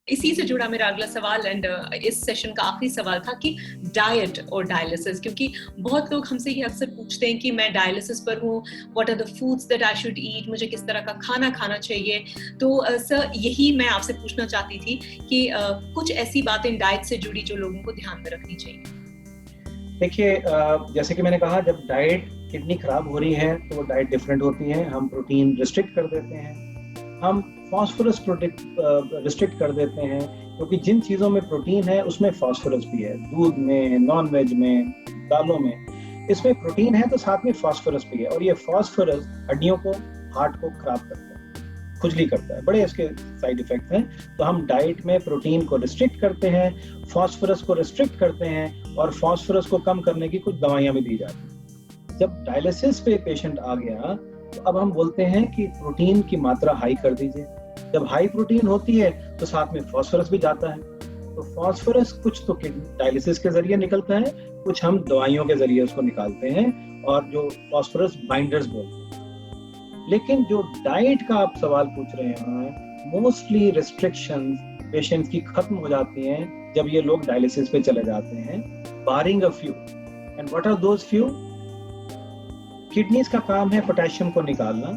इसी से जुड़ा मेरा अगला सवाल एंड इस सेशन का आखिरी सवाल था कि डाइट और डायलिसिस, क्योंकि बहुत लोग हमसे ये अक्सर पूछते हैं कि मैं डायलिसिस पर हूँ, what are the foods that I should eat, मुझे किस तरह का खाना खाना चाहिए। तो सर यही मैं आपसे पूछना चाहती थी कि कुछ ऐसी बातें डाइट से जुड़ी जो लोगों को ध्यान में रखनी चाहिए। देखिए, जैसे कि मैंने कहा, जब डाइट किडनी खराब हो रही है तो वो डाइट डिफरेंट होती है। हम प्रोटीन रिस्ट्रिक्ट कर देते हैं, हम फास्फोरस रिस्ट्रिक्ट कर देते हैं, क्योंकि जिन चीज़ों में प्रोटीन है उसमें फास्फोरस भी है। दूध में, नॉन वेज में, दालों में, इसमें प्रोटीन है तो साथ में फास्फोरस भी है। और ये फास्फोरस हड्डियों को, हार्ट को खराब करता है, खुजली करता है, बड़े इसके साइड इफेक्ट्स हैं। तो हम डाइट में प्रोटीन को रिस्ट्रिक्ट करते हैं, फास्फोरस को रिस्ट्रिक्ट करते हैं, और फास्फोरस को कम करने की कुछ दवाइयाँ भी दी जाती हैं। जब डायलिसिस पे पेशेंट आ गया तो अब हम बोलते हैं कि प्रोटीन की मात्रा हाई कर दीजिए। जब हाई प्रोटीन होती है तो साथ में फास्फोरस भी जाता है। तो फास्फोरस कुछ तो डायलिसिस के जरिए निकलता है, कुछ हम दवाइयों के जरिए उसको निकालते हैं, और जो फास्फोरस बाइंडर्स बोलते हैं। लेकिन जो डाइट का आप सवाल पूछ रहे हैं, मोस्टली रिस्ट्रिक्शंस पेशेंट्स की खत्म हो जाती हैं जब ये लोग डायलिसिस पे चले जाते हैं, barring a few. And what are those few? Kidneys का काम है पोटेशियम को निकालना।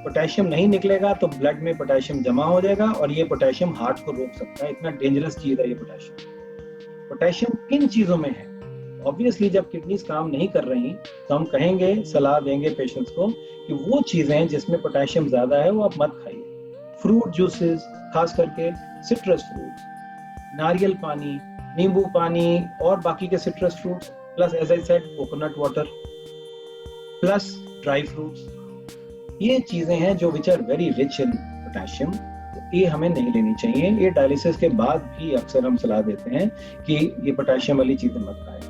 पोटेशियम नहीं निकलेगा तो ब्लड में पोटेशियम जमा हो जाएगा, और ये पोटेशियम हार्ट को रोक सकता है। इतना डेंजरस चीज है ये पोटेशियम। पोटेशियम किन चीजों में है? ऑब्वियसली जब किडनीज काम नहीं कर रही तो हम कहेंगे, सलाह देंगे पेशेंट्स को कि वो चीजें जिसमें पोटेशियम ज्यादा है वो आप मत खाइए। फ्रूट जूसेस, खास करके सिट्रस फ्रूट्स, नारियल पानी, नींबू पानी और बाकी के citrus fruits, plus as I said coconut water, plus dry fruits, ये चीजें हैं जो which are very rich in potassium. ये हमें नहीं लेनी चाहिए। ये डायलिसिस के बाद भी अक्सर हम सलाह देते हैं कि ये पोटेशियम वाली चीजें मत खाएं।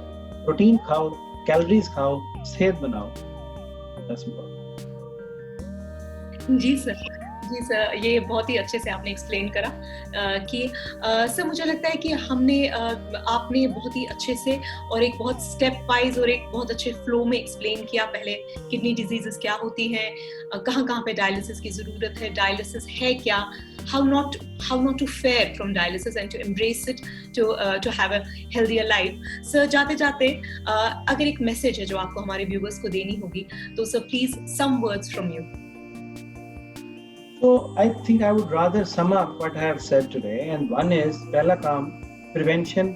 प्रोटीन खाओ, कैलोरीज खाओ, सेहत बनाओ। जी सर, ये बहुत ही अच्छे से आपने एक्सप्लेन करा कि सर मुझे लगता है कि आपने बहुत ही अच्छे से और एक बहुत स्टेप वाइज और एक बहुत अच्छे फ्लो में एक्सप्लेन किया। पहले किडनी डिजीजेस क्या होती हैं, कहाँ पे डायलिसिस की ज़रूरत है, डायलिसिस है क्या, how not to fare from dialysis and to embrace it to have a healthier life. Sir, जाते जाते अगर एक मैसेज है जो आपको हमारे व्यूअर्स को देनी होगी तो sir please some words from you. So I think I would rather sum up what I have said today, and one is पहला काम prevention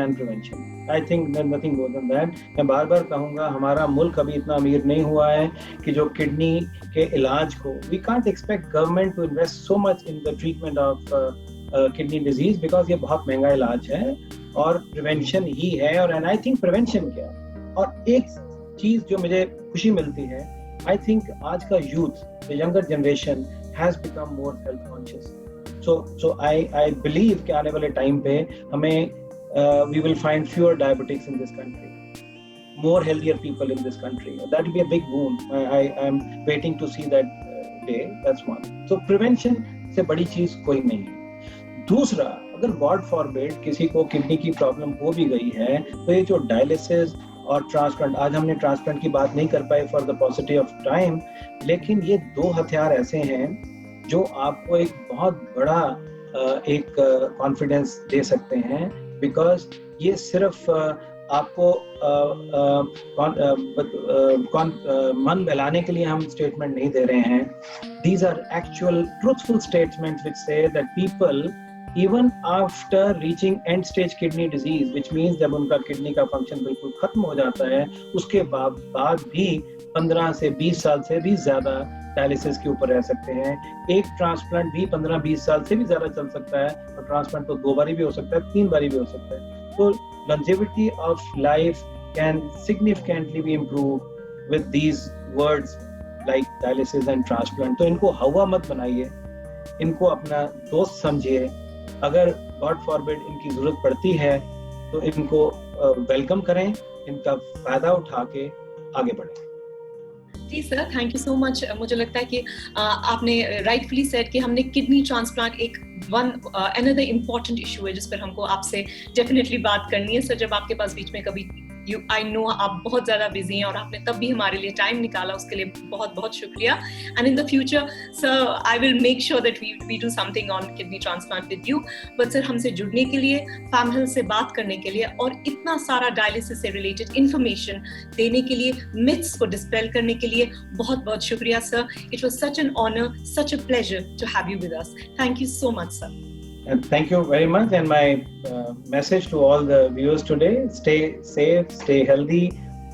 and prevention. I think there's nothing more than that. मैं बार बार कहूँगा, हमारा मुल्क अभी इतना अमीर नहीं हुआ है कि जो किडनी के इलाज को, we can't expect government to invest so much in the treatment of kidney disease because ये बहुत महंगा इलाज है, और prevention ही है। और and I think prevention क्या, और एक चीज जो मुझे खुशी मिलती है, I think आज का youth, the younger generation has become more health conscious. So I believe कि आने वाले टाइम पे हमें we will find fewer diabetics in this country, more healthier people in this country. That will be a big boon. I am waiting to see that day. That's one. So prevention से बड़ी चीज कोई नहीं है। दूसरा, अगर God forbid किसी को किडनी की प्रॉब्लम हो भी गई है तो ये जो डायलिसिस और ट्रांसप्लांट, आज हमने ट्रांसप्लांट की बात नहीं कर पाए for the possibility of time, लेकिन ये दो हथियार ऐसे हैं जो आपको एक बहुत बड़ा एक कॉन्फिडेंस दे सकते हैं। बिकॉज ये सिर्फ आपको मन बहलाने के लिए हम स्टेटमेंट नहीं दे रहे हैं। These are actual truthful statements which say that people even after reaching end stage kidney disease, which means जब उनका किडनी का फंक्शन बिल्कुल खत्म हो जाता है, उसके बाद भी 15 से 20 साल से भी ज्यादा डायलिसिस के ऊपर रह सकते हैं। एक ट्रांसप्लांट भी 15-20 साल से भी ज्यादा चल सकता है, और ट्रांसप्लांट तो 2 बारी भी हो सकता है, 3 बारी भी हो सकता है। तो longevity of life can significantly be improved with these words like dialysis and transplant. तो इनको हवा मत बनाइए, इनको अपना दोस्त समझिए। अगर गॉड फॉरबिड इनकी जरूरत पड़ती है तो इनको वेलकम करें, इनका फायदा उठा के आगे बढ़ें। जी sir, thank you so much. मुझे लगता है कि आपने राइटफुली सेड कि हमने किडनी ट्रांसप्लांट एक अनदर इम्पोर्टेंट इशू है जिस पर हमको आपसे डेफिनेटली बात करनी है। सर, जब आपके पास बीच में कभी आई नो आप बहुत ज़्यादा बिजी हैं और आपने तब भी हमारे लिए टाइम निकाला, उसके लिए बहुत बहुत शुक्रिया. And in the future sir I will make sure that we do something on kidney transplant with you. But sir हमसे जुड़ने के लिए, फैम हेल्थ से बात करने के लिए और इतना सारा डायलिसिस से रिलेटेड इंफॉर्मेशन देने के लिए, मिथ्स को डिस्पेल करने के लिए बहुत बहुत शुक्रिया sir. It was such an honour, such a pleasure to have you with us. Thank you so much sir. And thank you very much. And my message to all the viewers today: stay safe, stay healthy,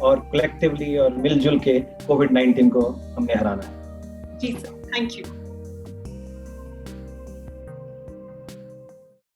और collectively और मिलजुल के COVID-19 को हमने हराना है. जी sir, thank you.